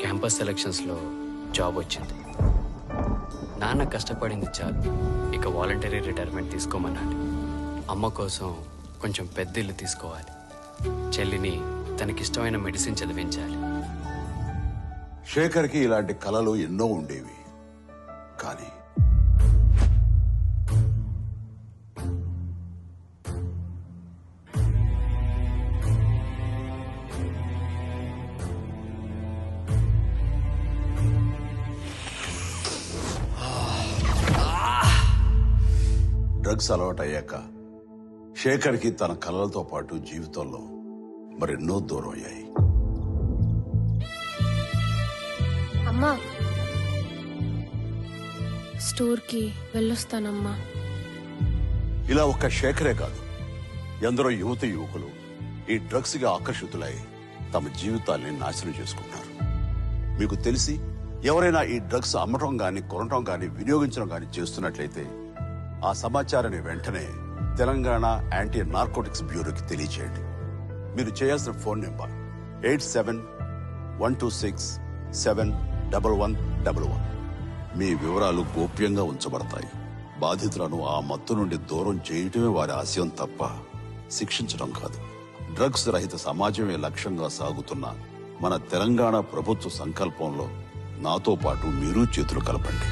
Campus సెలక్షన్స్లో job వచ్చింది. నాన్న కష్టపడింది చాలు, ఇక వాలంటరీ రిటైర్మెంట్ తీసుకోమన్నాడు. అమ్మ కోసం కొంచెం పెద్ద ఇల్లు తీసుకోవాలి. చెల్లిని తనకిష్టమైన మెడిసిన్ చదివించాలి. శేఖర్కి ఇలాంటి కలలు ఎన్నో ఉండేవి. కానీ డ్రగ్స్ అలవాటయ్యాక శేఖర్కి తన కలలతో పాటు జీవితంలో మరెన్నో దూరం అయ్యాయి. అమ్మా, స్టోర్కి వెళ్ళొస్తానమ్మా. ఇలా ఒక్క శేఖరే కాదు, ఎందరో యువకులు ఈ డ్రగ్స్ గా ఆకర్షితులై తమ జీవితాల్ని నాశనం చేసుకుంటున్నారు. మీకు తెలిసి ఎవరైనా ఈ డ్రగ్స్ అమ్మటం గాని, కొనటం గాని, వినియోగించడం గాని చేస్తున్నట్లయితే ఆ సమాచారాన్ని వెంటనే తెలంగాణ యాంటీ నార్కోటిక్స్ బ్యూరోకి తెలియచేయండి. మీరు చేయాల్సిన ఫోన్ నెంబర్ 87-126-71111. మీ వివరాలు గోప్యంగా ఉంచబడతాయి. బాధితులను ఆ మత్తు నుండి దూరం చేయటమే వారి ఆశయం తప్ప శిక్షించడం కాదు. డ్రగ్స్ రహిత సమాజమే లక్ష్యంగా సాగుతున్న మన తెలంగాణ ప్రభుత్వ సంకల్పంలో నాతో పాటు మీరు చేతులు కలపండి.